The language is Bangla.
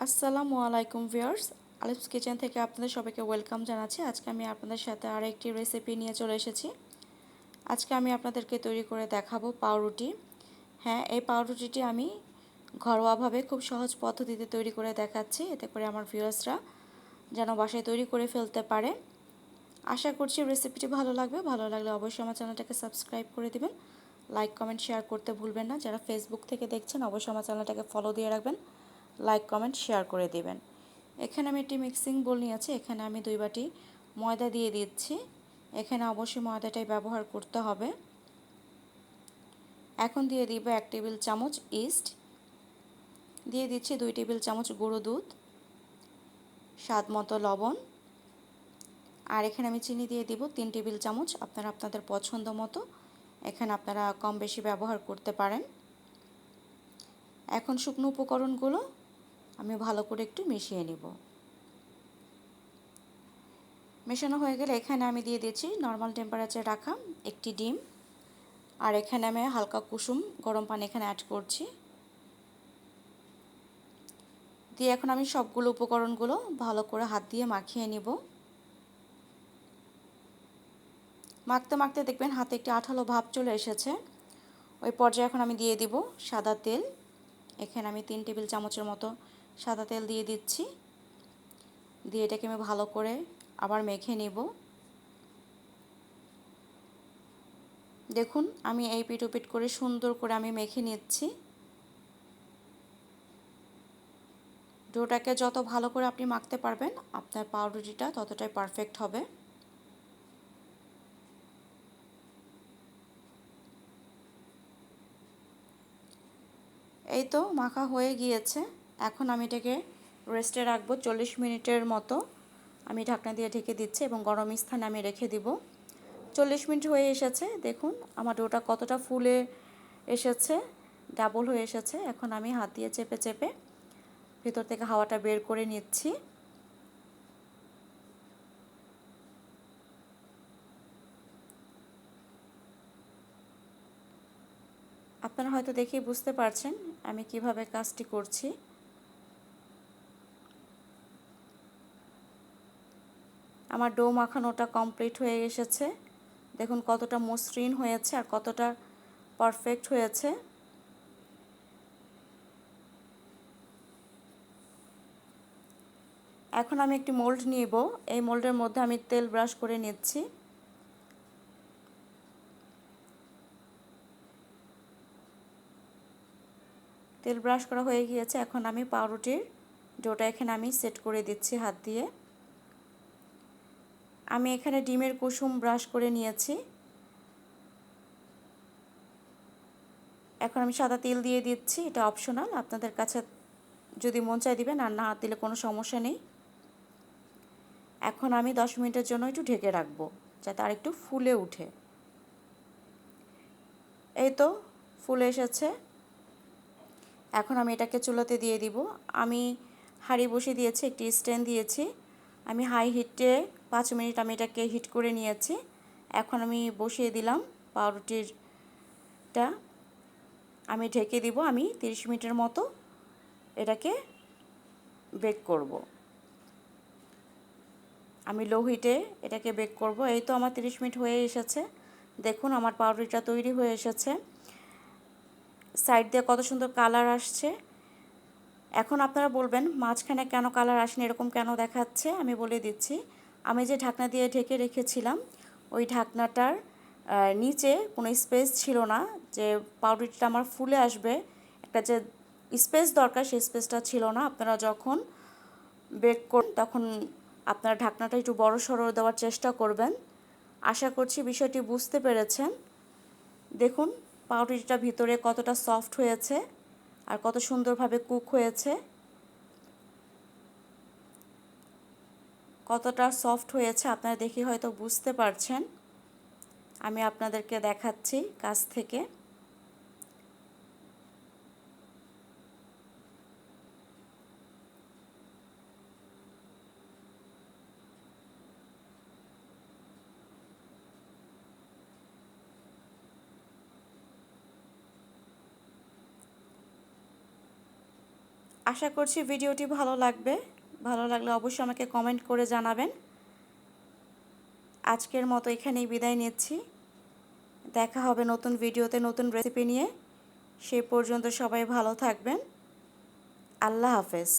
আসসালামু আলাইকুম ভিউয়ার্স, আলিফস কিচেন থেকে আপনাদের সবাইকে ওয়েলকাম জানাচ্ছি। আজকে আমি আপনাদের সাথে আরেকটি রেসিপি নিয়ে চলে এসেছি। আজকে আমি আপনাদেরকে তৈরি করে দেখাবো পাউরুটি। হ্যাঁ, এই পাউরুটিটি আমি ঘরোয়াভাবে খুব সহজ পদ্ধতিতে তৈরি করে দেখাচ্ছি, এতে করে আমার ভিউয়ার্সরা যেন বাসায় তৈরি করে ফেলতে পারে। আশা করছি রেসিপিটি ভালো লাগবে। ভালো লাগলে অবশ্যই আমার চ্যানেলটাকে সাবস্ক্রাইব করে দিবেন, লাইক কমেন্ট শেয়ার করতে ভুলবেন না। যারা ফেসবুক থেকে দেখছেন অবশ্যই আমার চ্যানেলটাকে ফলো দিয়ে রাখবেন, লাইক কমেন্ট শেয়ার করে দিবেন। এখানে আমি একটি মিক্সিং বোল নিয়েছি, এখানে আমি 2 বাটি ময়দা দিয়ে দিচ্ছি। এখানে অবশ্যই ময়দাটাই ব্যবহার করতে হবে। এখন দিয়ে দিব 1 টেবিল চামচ ইস্ট, দিয়ে দিচ্ছি 2 টেবিল চামচ গুঁড়ো দুধ, স্বাদ মতো লবণ, আর এখানে আমি চিনি দিয়ে দিব 3 টেবিল চামচ। আপনারা আপনাদের পছন্দ মতো এখানে আপনারা কম বেশি ব্যবহার করতে পারেন। এখন শুকনো উপকরণগুলো আমি ভালো করে একটু মিশিয়ে নিব। মেশানো হয়ে গেলে এখানে আমি দিয়ে দিচ্ছি নর্মাল টেম্পারেচারে রাখা একটি ডিম, আর এখানে আমি হালকা কুসুম গরম পানি এখানে অ্যাড করছি। দিয়ে এখন আমি সবগুলো উপকরণগুলো ভালো করে হাত দিয়ে মাখিয়ে নিব। মাখতে মাখতে দেখবেন হাতে একটি আঠালো ভাব চলে এসেছে। ওই পর্যায়ে এখন আমি দিয়ে দিব সাদা তেল। এখানে আমি 3 টেবিল চামচের মতো সাদা তেল দিয়ে দিচ্ছি। দিয়ে এটাকে আমি ভালো করে আবার মেখে নিব। দেখুন আমি এই পিঠ ওপিঠ করে সুন্দর করে আমি মেখে নিচ্ছি। ডোটাকে যত ভালো করে আপনি মাখতে পারবেন আপনার পাউরুটিটা ততটাই পারফেক্ট হবে। এই তো মাখা হয়ে গিয়েছে। এখন আমি এটাকে রেস্টে রাখবো 40 মিনিটের মতো। আমি ঢাকনা দিয়ে ঢেকে দিচ্ছি এবং গরম স্থানে আমি রেখে দিব। 40 মিনিট হয়ে এসেছে, দেখুন আমার ডোটা কতটা ফুলে এসেছে, ডাবল হয়ে এসেছে। এখন আমি হাত দিয়ে চেপে চেপে ভেতর থেকে হাওয়াটা বের করে নিচ্ছি। আপনারা হয়তো দেখেই বুঝতে পারছেন আমি কিভাবে কাজটি করছি। আমার ডো মাখানোটা কমপ্লিট হয়ে এসেছে। দেখুন কতটা মসৃণ হয়েছে আর কতটা পারফেক্ট হয়েছে। এখন আমি একটি মোল্ড নিব। এই মোল্ডের মধ্যে আমি তেল ব্রাশ করে নিচ্ছি। তেল ব্রাশ করা হয়ে গিয়েছে। এখন আমি পাউরুটির ডোটা এখানে আমি সেট করে দিচ্ছি হাত দিয়ে। আমি এখানে ডিমের কুসুম ব্রাশ করে নিয়েছি। এখন আমি সাদা তেল দিয়ে দিচ্ছি, এটা অপশনাল, আপনাদের কাছে যদি মন চায় দিবেন, আর না দিলে কোনো সমস্যা নেই। এখন আমি 10 মিনিটের জন্য একটু ঢেকে রাখবো যাতে আর একটু ফুলে উঠে। এই তো ফুলে এসেছে। এখন আমি এটাকে চুলাতে দিয়ে দিব। আমি হাঁড়ি বসিয়ে দিয়েছি, একটি স্ট্যান্ড দিয়েছি। আমি হাই হিটে 5 মিনিট আমি এটাকে হিট করে নিয়েছি। এখন আমি বসিয়ে দিলাম পাউরুটিটা। আমি ঢেকে দিব। আমি 30 মিনিটের মতো এটাকে বেক করব। আমি লো হিটে এটাকে বেক করব। এই তো আমার 30 মিনিট হয়ে এসেছে। দেখুন আমার পাউরুটিটা তৈরি হয়ে এসেছে। সাইড দিয়ে কত সুন্দর কালার আসছে। এখন আপনারা বলবেন মাঝখানে কেন কালার আসেনি, এরকম কেন দেখাচ্ছে? আমি বলে দিচ্ছি। আমি যে ঢাকনা দিয়ে ঢেকে রেখেছিলাম ওই ঢাকনাটার নিচে কোনো স্পেস ছিল না, যে পাউরুটিটা আমার ফুলে আসবে একটা যে স্পেস দরকার সেই স্পেসটা ছিল না। আপনারা যখন বেক করুন তখন আপনারা ঢাকনাটা একটু বড় সড়ো দেওয়ার চেষ্টা করবেন। আশা করছি বিষয়টি বুঝতে পেরেছেন। দেখুন পাউরুটিটা ভিতরে কতটা সফট হয়েছে আর কত সুন্দরভাবে কুক হয়েছে, কতটা সফট হয়েছে আপনারা দেখে হয়তো বুঝতে পারছেন। আমি আপনাদেরকে দেখাচ্ছি কাছ থেকে। আশা করছি ভিডিওটি ভালো লাগবে। ভালো লাগলে অবশ্যই আমাকে কমেন্ট করে জানাবেন। আজকের মতো এখানেই বিদায় নিচ্ছি। দেখা হবে নতুন ভিডিওতে নতুন রেসিপি নিয়ে। সেই পর্যন্ত সবাই ভালো থাকবেন। আল্লাহ হাফেজ।